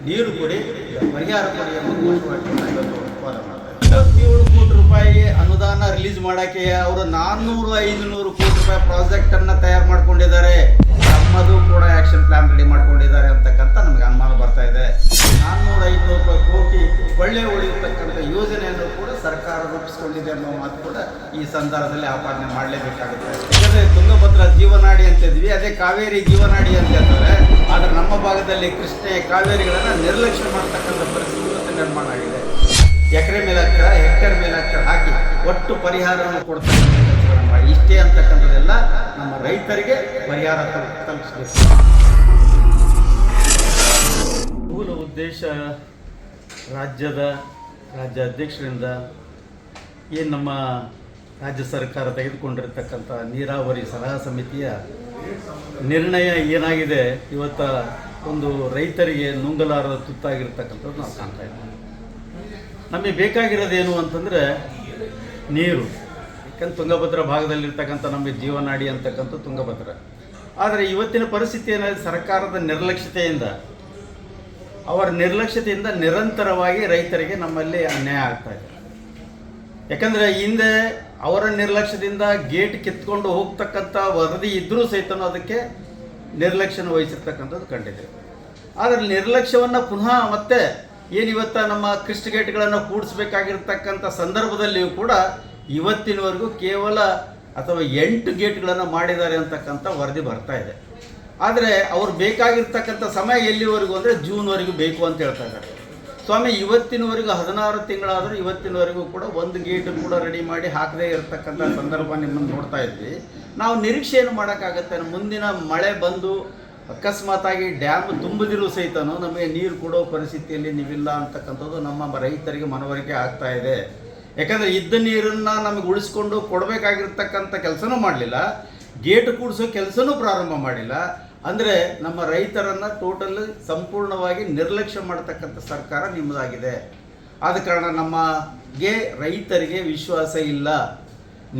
ನೀರು ಕೊಡಿ, ಪರಿಹಾರ ಕೊಡಿ ಎಂಬ ಘೋಷವಾಕ್ಯವನ್ನು ಇವತ್ತು ಹೋರಾಟ ಮಾಡ್ತಾರೆ. 57 ಕೋಟಿ ರೂಪಾಯಿ ಅನುದಾನ ರಿಲೀಸ್ ಮಾಡೋಕ್ಕೆ ಅವರು 400-500 ಕೋಟಿ ರೂಪಾಯಿ ಪ್ರಾಜೆಕ್ಟನ್ನು ತಯಾರು ಮಾಡ್ಕೊಂಡಿದ್ದಾರೆ. ನಮ್ಮದು ಕೂಡ ಆ್ಯಕ್ಷನ್ ಪ್ಲಾನ್ ರೆಡಿ ಮಾಡ್ಕೊಂಡಿದ್ದಾರೆ ಅಂತಕ್ಕಂಥ ನಮಗೆ ಅನುಮಾನ ಬರ್ತಾ ಇದೆ. 400-500 ಕೋಟಿ ಕೊಳ್ಳೆ ಹೊಡೆಯತಕ್ಕಂಥ ಯೋಜನೆಯನ್ನು ಕೂಡ ಸರ್ಕಾರ ರೂಪಿಸ್ಕೊಂಡಿದೆ ಅನ್ನೋ ಮಾತು ಕೂಡ ಈ ಸಂದರ್ಭದಲ್ಲಿ ಆಪಾದನೆ ಮಾಡಲೇಬೇಕಾಗುತ್ತೆ. ಯಾಕಂದರೆ ತುಂಗಭದ್ರಾ ಜೀವನಾಡಿ ಅಂತಿದ್ವಿ, ಅದೇ ಕಾವೇರಿ ಜೀವನಾಡಿ ಅಂತ ಹೇಳ್ತಾರೆ. ಆದರೆ ನಮ್ಮ ಭಾಗದಲ್ಲಿ ಕೃಷ್ಣೆ ಕಾವೇರಿಗಳನ್ನು ನಿರ್ಲಕ್ಷ್ಯ ಮಾಡ್ತಕ್ಕಂಥ ಪರಿಸ್ಥಿತಿ ನಿರ್ಮಾಣ ಆಗಿದೆ. ಎಕರೆ ಮೇಲೆ ಹೆಕ್ಟೇರ್ ಮೇಲೆ ಹಾಕಿ ಒಟ್ಟು ಪರಿಹಾರವನ್ನು ಕೊಡ್ತಕ್ಕಂಥ ಕೆಲಸಗಳನ್ನು ಮಾಡಿ ಇಷ್ಟೇ ಅಂತಕ್ಕಂಥದ್ದೆಲ್ಲ ನಮ್ಮ ರೈತರಿಗೆ ಪರಿಹಾರ ತಲುಪಿಸಬೇಕು. ಮೂಲ ಉದ್ದೇಶ ರಾಜ್ಯಾಧ್ಯಕ್ಷರಿಂದ ಏನು ನಮ್ಮ ರಾಜ್ಯ ಸರ್ಕಾರ ತೆಗೆದುಕೊಂಡಿರ್ತಕ್ಕಂಥ ನೀರಾವರಿ ಸಲಹಾ ಸಮಿತಿಯ ನಿರ್ಣಯ ಏನಾಗಿದೆ, ಇವತ್ತು ಒಂದು ರೈತರಿಗೆ ನುಂಗಲಾರದ ತುತ್ತಾಗಿರ್ತಕ್ಕಂಥದ್ದು ನಾವು ಕಾಣ್ತಾ ಇದ್ದೀವಿ. ನಮಗೆ ಬೇಕಾಗಿರೋದೇನು ಅಂತಂದರೆ ನೀರು. ಯಾಕಂದ್ರೆ ತುಂಗಭದ್ರಾ ಭಾಗದಲ್ಲಿರ್ತಕ್ಕಂಥ ನಮಗೆ ಜೀವನಾಡಿ ಅಂತಕ್ಕಂಥ ತುಂಗಭದ್ರಾ. ಆದರೆ ಇವತ್ತಿನ ಪರಿಸ್ಥಿತಿ ಏನಾಗಿದೆ, ಸರ್ಕಾರದ ನಿರ್ಲಕ್ಷ್ಯತೆಯಿಂದ ನಿರಂತರವಾಗಿ ರೈತರಿಗೆ ನಮ್ಮಲ್ಲಿ ಅನ್ಯಾಯ ಆಗ್ತಾ ಇದೆ. ಯಾಕಂದರೆ ಹಿಂದೆ ಅವರ ನಿರ್ಲಕ್ಷ್ಯದಿಂದ ಗೇಟ್ ಕಿತ್ಕೊಂಡು ಹೋಗ್ತಕ್ಕಂಥ ವರದಿ ಇದ್ದರೂ ಸಹಿತ ಅದಕ್ಕೆ ನಿರ್ಲಕ್ಷ್ಯನ ವಹಿಸಿರ್ತಕ್ಕಂಥದ್ದು ಕಂಡಿದೆ. ಆದರೆ ನಿರ್ಲಕ್ಷ್ಯವನ್ನು ಪುನಃ ಮತ್ತೆ ಏನಿವತ್ತ ನಮ್ಮ ಕ್ರಿಸ್ಟ್ ಗೇಟ್ಗಳನ್ನು ಕೂಡಿಸ್ಬೇಕಾಗಿರ್ತಕ್ಕಂಥ ಸಂದರ್ಭದಲ್ಲಿಯೂ ಕೂಡ ಇವತ್ತಿನವರೆಗೂ ಕೇವಲ ಅಥವಾ 8 ಗೇಟ್ಗಳನ್ನು ಮಾಡಿದ್ದಾರೆ ಅಂತಕ್ಕಂಥ ವರದಿ ಬರ್ತಾ ಇದೆ. ಆದರೆ ಅವ್ರು ಬೇಕಾಗಿರ್ತಕ್ಕಂಥ ಸಮಯ ಎಲ್ಲಿವರೆಗೂ ಅಂದರೆ ಜೂನ್ವರೆಗೂ ಬೇಕು ಅಂತ ಹೇಳ್ತಾ ಇದ್ದಾರೆ. ಸ್ವಾಮಿ, ಇವತ್ತಿನವರೆಗೂ 16 ತಿಂಗಳಾದರೂ ಇವತ್ತಿನವರೆಗೂ ಕೂಡ ಒಂದು ಗೇಟ್ ಕೂಡ ರೆಡಿ ಮಾಡಿ ಹಾಕದೇ ಇರತಕ್ಕಂಥ ಸಂದರ್ಭ ನಿಮ್ಮನ್ನು ನೋಡ್ತಾ ಇದ್ವಿ. ನಾವು ನಿರೀಕ್ಷೆಯನ್ನು ಮಾಡೋಕ್ಕಾಗತ್ತೆ. ಮುಂದಿನ ಮಳೆ ಬಂದು ಅಕಸ್ಮಾತಾಗಿ ಡ್ಯಾಮ್ ತುಂಬಿದಿರೂ ಸಹಿತನೂ ನಮಗೆ ನೀರು ಕೊಡೋ ಪರಿಸ್ಥಿತಿಯಲ್ಲಿ ನೀವಿಲ್ಲ ಅಂತಕ್ಕಂಥದ್ದು ನಮ್ಮ ರೈತರಿಗೆ ಮನವರಿಕೆ ಆಗ್ತಾ ಇದೆ. ಯಾಕಂದರೆ ಇದ್ದ ನೀರನ್ನು ನಮಗೆ ಉಳಿಸ್ಕೊಂಡು ಕೊಡಬೇಕಾಗಿರ್ತಕ್ಕಂಥ ಕೆಲಸನೂ ಮಾಡಲಿಲ್ಲ, ಗೇಟ್ ಕೂಡಿಸೋ ಕೆಲಸನೂ ಪ್ರಾರಂಭ ಮಾಡಿಲ್ಲ. ಅಂದರೆ ನಮ್ಮ ರೈತರನ್ನು ಸಂಪೂರ್ಣವಾಗಿ ನಿರ್ಲಕ್ಷ್ಯ ಮಾಡತಕ್ಕಂಥ ಸರ್ಕಾರ ನಿಮ್ಮದಾಗಿದೆ. ಆದ ಕಾರಣ ನಮಗೆ ರೈತರಿಗೆ ವಿಶ್ವಾಸ ಇಲ್ಲ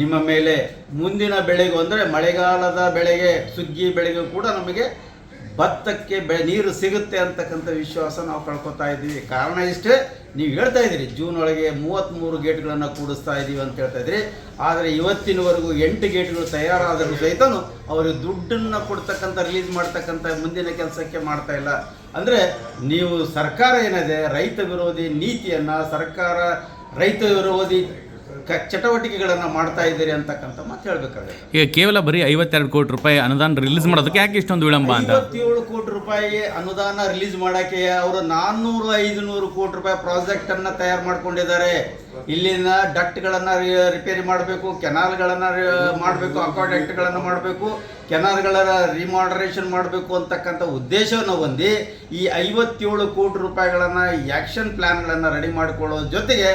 ನಿಮ್ಮ ಮೇಲೆ. ಮುಂದಿನ ಬೆಳೆಗೂ ಅಂದರೆ ಮಳೆಗಾಲದ ಬೆಳೆಗೆ, ಸುಗ್ಗಿ ಬೆಳೆಗೂ ಕೂಡ ನಮಗೆ ಭತ್ತಕ್ಕೆ ನೀರು ಸಿಗುತ್ತೆ ಅಂತಕ್ಕಂಥ ವಿಶ್ವಾಸ ನಾವು ಕಳ್ಕೊತಾ ಇದ್ದೀವಿ. ಕಾರಣ ಇಷ್ಟೇ, ನೀವು ಹೇಳ್ತಾ ಇದ್ದೀರಿ ಜೂನ್ ಒಳಗೆ 33 ಗೇಟ್ಗಳನ್ನು ಕೂಡಿಸ್ತಾ ಇದ್ದೀವಿ ಅಂತ ಹೇಳ್ತಾ ಇದ್ರಿ. ಆದರೆ ಇವತ್ತಿನವರೆಗೂ 8 ಗೇಟ್ಗಳು ತಯಾರಾದರೂ ಸಹಿತನೂ ಅವರಿಗೆ ದುಡ್ಡನ್ನು ಕೊಡ್ತಕ್ಕಂಥ ರಿಲೀಸ್ ಮಾಡ್ತಕ್ಕಂಥ ಮುಂದಿನ ಕೆಲಸಕ್ಕೆ ಮಾಡ್ತಾ ಇಲ್ಲ. ಅಂದರೆ ನೀವು ಸರ್ಕಾರ ಏನಿದೆ ರೈತ ವಿರೋಧಿ ನೀತಿಯನ್ನು, ರೈತ ವಿರೋಧಿ ಚಟುವಟಿಕೆಗಳನ್ನು ಮಾಡ್ತಾ ಇದ್ದೀರಿ ಅಂತಕ್ಕಂಥ ಮಾತು ಹೇಳಬೇಕಾಗುತ್ತೆ. ಈಗ ಕೇವಲ ಬರೀ 52 ಕೋಟಿ ರೂಪಾಯಿ ಅನುದಾನ ರಿಲೀಸ್ ಮಾಡೋದಕ್ಕೆ ಯಾಕೆ ಇಷ್ಟೊಂದು ವಿಳಂಬ ಅಂತ? 57 ಕೋಟಿ ರೂಪಾಯಿ ಅನುದಾನ ರಿಲೀಸ್ ಮಾಡೋಕ್ಕೆ ಅವರು 400-500 ಕೋಟಿ ರೂಪಾಯಿ ಪ್ರಾಜೆಕ್ಟನ್ನು ತಯಾರು ಮಾಡ್ಕೊಂಡಿದ್ದಾರೆ. ಇಲ್ಲಿನ ಡಕ್ಟ್ಗಳನ್ನು ರಿಪೇರಿ ಮಾಡಬೇಕು, ಕೆನಾಲ್ಗಳನ್ನು ಮಾಡಬೇಕು, ಅಕ್ವಾಡಕ್ಟ್ಗಳನ್ನು ಮಾಡಬೇಕು, ಕೆನಾಲ್ಗಳ ರಿಮಾಡರೇಷನ್ ಮಾಡಬೇಕು ಅಂತಕ್ಕಂಥ ಉದ್ದೇಶವನ್ನು ಹೊಂದಿ ಈ 57 ಕೋಟಿ ರೂಪಾಯಿಗಳನ್ನು ಆ್ಯಕ್ಷನ್ ಪ್ಲ್ಯಾನ್ಗಳನ್ನು ರೆಡಿ ಮಾಡಿಕೊಳ್ಳೋ ಜೊತೆಗೆ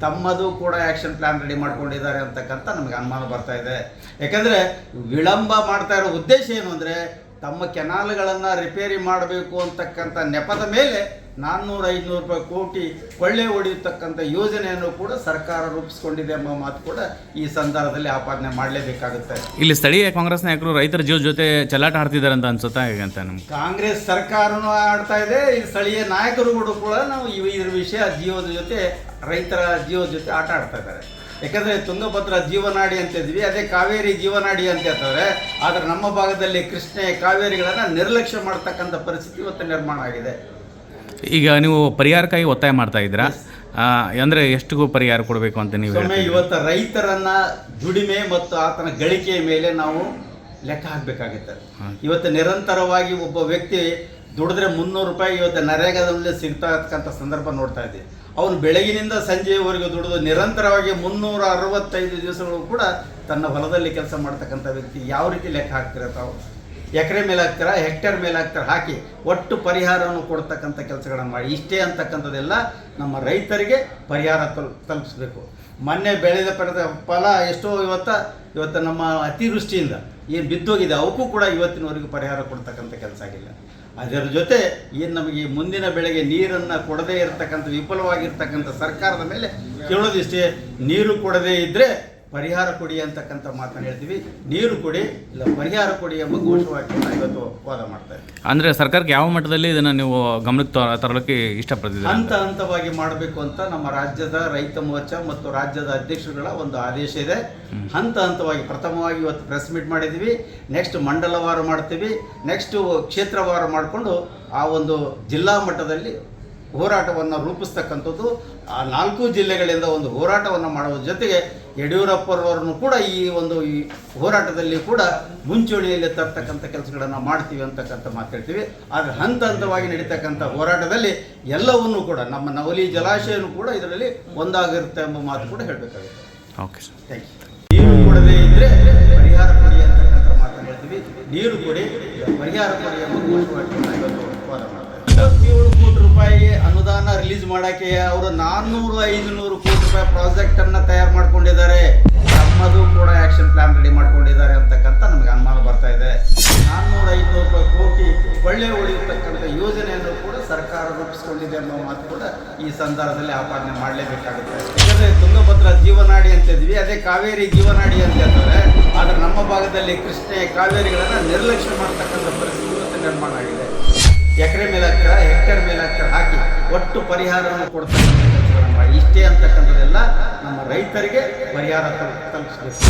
ತಮ್ಮದು ಕೂಡ ಆ್ಯಕ್ಷನ್ ಪ್ಲ್ಯಾನ್ ರೆಡಿ ಮಾಡ್ಕೊಂಡಿದ್ದಾರೆ ಅಂತಕ್ಕಂಥ ನಮಗೆ ಅನುಮಾನ ಬರ್ತಾ ಇದೆ. ಯಾಕಂದರೆ ವಿಳಂಬ ಮಾಡ್ತಾ ಇರೋ ಉದ್ದೇಶ ಏನು ಅಂದರೆ ತಮ್ಮ ಕೆನಾಲ್ಗಳನ್ನು ರಿಪೇರಿ ಮಾಡಬೇಕು ಅಂತಕ್ಕಂಥ ನೆಪದ ಮೇಲೆ 400-500 ಕೋಟಿ ಕೊಳ್ಳೆ ಹೊಡೆಯತಕ್ಕಂಥ ಯೋಜನೆಯನ್ನು ಕೂಡ ಸರ್ಕಾರ ರೂಪಿಸ್ಕೊಂಡಿದೆ ಎಂಬ ಮಾತು ಕೂಡ ಈ ಸಂದರ್ಭದಲ್ಲಿ ಆಪಾದನೆ ಮಾಡಲೇಬೇಕಾಗುತ್ತೆ. ಇಲ್ಲಿ ಸ್ಥಳೀಯ ಕಾಂಗ್ರೆಸ್ ನಾಯಕರು ರೈತರ ಜೀವ ಜೊತೆ ಚಲಾಟ ಆಡ್ತಿದ್ದಾರೆ ಅಂತ ಅನ್ಸುತ್ತಾ ಹೇಗಂತ? ನಮ್ಗೆ ಕಾಂಗ್ರೆಸ್ ಸರ್ಕಾರನೂ ಆಡ್ತಾ ಇದೆ, ಈ ಸ್ಥಳೀಯ ನಾಯಕರುಗಳು ಕೂಡ ನಾವು ಇದ್ರ ವಿಷಯ ಜೀವದ ಜೊತೆ, ರೈತರ ಜೀವದ ಜೊತೆ ಆಟ ಆಡ್ತಾ ಇದ್ದಾರೆ. ಯಾಕಂದರೆ ತುಂಗಭದ್ರಾ ಜೀವನಾಡಿ ಅಂತಿದ್ವಿ, ಅದೇ ಕಾವೇರಿ ಜೀವನಾಡಿ ಅಂತ ಹೇಳ್ತಾರೆ. ಆದರೆ ನಮ್ಮ ಭಾಗದಲ್ಲಿ ಕೃಷ್ಣೆ ಕಾವೇರಿಗಳನ್ನು ನಿರ್ಲಕ್ಷ್ಯ ಮಾಡ್ತಕ್ಕಂಥ ಪರಿಸ್ಥಿತಿ ಇವತ್ತು ನಿರ್ಮಾಣ ಆಗಿದೆ. ಈಗ ನೀವು ಪರಿಹಾರಕ್ಕಾಗಿ ಒತ್ತಾಯ ಮಾಡ್ತಾ ಇದ್ದೀರಾ? ಅಂದರೆ ಎಷ್ಟಿಗೂ ಪರಿಹಾರ ಕೊಡಬೇಕು ಅಂತ ನೀವು? ಇವತ್ತು ರೈತರನ್ನ ದುಡಿಮೆ ಮತ್ತು ಆತನ ಗಳಿಕೆಯ ಮೇಲೆ ನಾವು ಲೆಕ್ಕ ಹಾಕಬೇಕಾಗುತ್ತೆ. ಇವತ್ತು ನಿರಂತರವಾಗಿ ಒಬ್ಬ ವ್ಯಕ್ತಿ ದುಡಿದ್ರೆ 300 ರೂಪಾಯಿ ಇವತ್ತು ನರೇಗಾದಲ್ಲಿ ಸಿಗ್ತಾ ಇರ್ತಕ್ಕಂಥ ಸಂದರ್ಭ ನೋಡ್ತಾ ಇದ್ದೀವಿ. ಅವನು ಬೆಳಗಿನಿಂದ ಸಂಜೆಯವರೆಗೂ ದುಡಿದು ನಿರಂತರವಾಗಿ 365 ದಿವಸಗಳು ಕೂಡ ತನ್ನ ಹೊಲದಲ್ಲಿ ಕೆಲಸ ಮಾಡ್ತಕ್ಕಂಥ ವ್ಯಕ್ತಿ ಯಾವ ರೀತಿ ಲೆಕ್ಕ ಹಾಕ್ತಿರ ತಾವು? ಎಕರೆ ಮೇಲೆ ಹಾಕ್ತಾರ, ಹೆಕ್ಟೇರ್ ಮೇಲೆ ಹಾಕಿ ಒಟ್ಟು ಪರಿಹಾರವನ್ನು ಕೊಡ್ತಕ್ಕಂಥ ಕೆಲಸಗಳನ್ನು ಮಾಡಿ ಇಷ್ಟೇ ಅಂತಕ್ಕಂಥದ್ದೆಲ್ಲ ನಮ್ಮ ರೈತರಿಗೆ ಪರಿಹಾರ ತಲುಪಿಸ್ಬೇಕು. ಮೊನ್ನೆ ಬೆಳೆದ ಫಲ ಎಷ್ಟೋ ಇವತ್ತು ನಮ್ಮ ಅತಿವೃಷ್ಟಿಯಿಂದ ಏನು ಬಿದ್ದೋಗಿದೆ ಅವಕ್ಕೂ ಕೂಡ ಇವತ್ತಿನವರೆಗೂ ಪರಿಹಾರ ಕೊಡ್ತಕ್ಕಂಥ ಕೆಲಸ ಆಗಿಲ್ಲ. ಅದರ ಜೊತೆ ಏನು ನಮಗೆ ಮುಂದಿನ ಬೆಳೆಗೆ ನೀರನ್ನು ಕೊಡದೇ ಇರತಕ್ಕಂಥ ವಿಫಲವಾಗಿರ್ತಕ್ಕಂಥ ಸರ್ಕಾರದ ಮೇಲೆ ಕೇಳೋದಿಷ್ಟೇ, ನೀರು ಕೊಡದೇ ಇದ್ದರೆ ಪರಿಹಾರ ಕೊಡಿ ಅಂತಕ್ಕಂಥ ಮಾತನ್ನು ಹೇಳ್ತೀವಿ. ನೀರು ಕೊಡಿ ಇಲ್ಲ ಪರಿಹಾರ ಕೊಡಿ ಎಂಬ ಘೋಷವಾಕ್ಯವನ್ನು ಇವತ್ತು ವಾದ ಮಾಡ್ತಾ ಇದ್ದೀವಿ. ಅಂದರೆ ಸರ್ಕಾರಕ್ಕೆ ಯಾವ ಮಟ್ಟದಲ್ಲಿ ಇದನ್ನು ನೀವು ಗಮನಕ್ಕೆ ತರಲಿಕ್ಕೆ ಇಷ್ಟಪಡ್ತಿದ್ದೀರಾ? ಹಂತವಾಗಿ ಮಾಡಬೇಕು ಅಂತ ನಮ್ಮ ರಾಜ್ಯದ ರೈತ ಮೋರ್ಚಾ ಮತ್ತು ರಾಜ್ಯದ ಅಧ್ಯಕ್ಷರುಗಳ ಒಂದು ಆದೇಶ ಇದೆ. ಹಂತವಾಗಿ ಪ್ರಥಮವಾಗಿ ಇವತ್ತು ಪ್ರೆಸ್ ಮೀಟ್ ಮಾಡಿದ್ದೀವಿ. ನೆಕ್ಸ್ಟ್ ಮಂಡಲವಾರ ಮಾಡ್ತೀವಿ. ನೆಕ್ಸ್ಟು ಕ್ಷೇತ್ರವಾರ ಮಾಡಿಕೊಂಡು ಆ ಒಂದು ಜಿಲ್ಲಾ ಮಟ್ಟದಲ್ಲಿ ಹೋರಾಟವನ್ನು ರೂಪಿಸ್ತಕ್ಕಂಥದ್ದು. ಆ 4 ಜಿಲ್ಲೆಗಳಿಂದ ಒಂದು ಹೋರಾಟವನ್ನು ಮಾಡುವ ಜೊತೆಗೆ ಯಡಿಯೂರಪ್ಪರವರನ್ನು ಕೂಡ ಈ ಹೋರಾಟದಲ್ಲಿ ಕೂಡ ಮುಂಚೂಣಿಯಲ್ಲಿ ತರ್ತಕ್ಕಂಥ ಕೆಲಸಗಳನ್ನು ಮಾಡ್ತೀವಿ ಅಂತಕ್ಕಂಥ ಮಾತು ಹೇಳ್ತೀವಿ. ಆದರೆ ಹಂತವಾಗಿ ನಡೀತಕ್ಕಂಥ ಹೋರಾಟದಲ್ಲಿ ಎಲ್ಲವನ್ನೂ ಕೂಡ ನಮ್ಮ ನವಲಿ ಜಲಾಶಯನೂ ಕೂಡ ಇದರಲ್ಲಿ ಒಂದಾಗಿರುತ್ತೆ ಎಂಬ ಮಾತು ಕೂಡ ಹೇಳಬೇಕಾಗುತ್ತೆ. Okay sir, thank you. ನೀರು ಕೊಡದೇ ಇದ್ದರೆ ಪರಿಹಾರ ಕೊಡಿ ಅಂತಕ್ಕಂಥ ಮಾತನ್ನು ಹೇಳ್ತೀವಿ. ನೀರು ಕೊಡಿ ಪರಿಹಾರ ಕೊಡಿ ಎಂಬ ಘೋಷವಾಕ್ಯವನ್ನು ಇವತ್ತು ವಾದ ಮಾಡ್ತಾರೆ. 27 ಕೋಟಿ ರೂಪಾಯಿ ಅನುದಾನ ರಿಲೀಸ್ ಮಾಡೋಕ್ಕೆ ಅವರು 400-500 ಕೋಟಿ ರೂಪಾಯಿ ಪ್ರಾಜೆಕ್ಟನ್ನು ತಯಾರು ಮಾಡ್ಕೊಂಡಿದ್ದಾರೆ. ನಮ್ಮದು ಕೂಡ ಆ್ಯಕ್ಷನ್ ಪ್ಲಾನ್ ರೆಡಿ ಮಾಡ್ಕೊಂಡಿದ್ದಾರೆ ಅಂತಕ್ಕಂಥ ನಮಗೆ ಅನುಮಾನ ಬರ್ತಾ ಇದೆ. 400-500 ಕೋಟಿ ಒಳ್ಳೆ ಉಳಿಯತಕ್ಕಂಥ ಯೋಜನೆಯನ್ನು ಕೂಡ ಸರ್ಕಾರ ರೂಪಿಸ್ಕೊಂಡಿದೆ ಅನ್ನೋ ಮಾತು ಕೂಡ ಈ ಸಂದರ್ಭದಲ್ಲಿ ಆಪಾದನೆ ಮಾಡಲೇಬೇಕಾಗುತ್ತೆ. ಯಾಕಂದರೆ ತುಂಗಭದ್ರಾ ಜೀವನಾಡಿ ಅಂತಿದ್ವಿ, ಅದೇ ಕಾವೇರಿ ಜೀವನಾಡಿ ಅಂತ ಹೇಳ್ತಾರೆ. ಆದರೆ ನಮ್ಮ ಭಾಗದಲ್ಲಿ ಕೃಷ್ಣೆ ಕಾವೇರಿಗಳನ್ನು ನಿರ್ಲಕ್ಷ್ಯ ಮಾಡ್ತಕ್ಕಂಥ ಪರಿಸ್ಥಿತಿ ನಿರ್ಮಾಣ ಆಗಿದೆ. ಎಕರೆ ಮೇಲೆ ಹೆಕ್ಟೇರ್ ಮೇಲೆ ಹಾಕಿ ಒಟ್ಟು ಪರಿಹಾರವನ್ನು ಕೊಡ್ತಕ್ಕಂಥ ಕೆಲಸಗಳನ್ನು ಮಾಡಿ ಇಷ್ಟೇ ಅಂತಕ್ಕಂಥದ್ದೆಲ್ಲ ನಮ್ಮ ರೈತರಿಗೆ ಪರಿಹಾರ ತಲುಪಿಸಬೇಕು.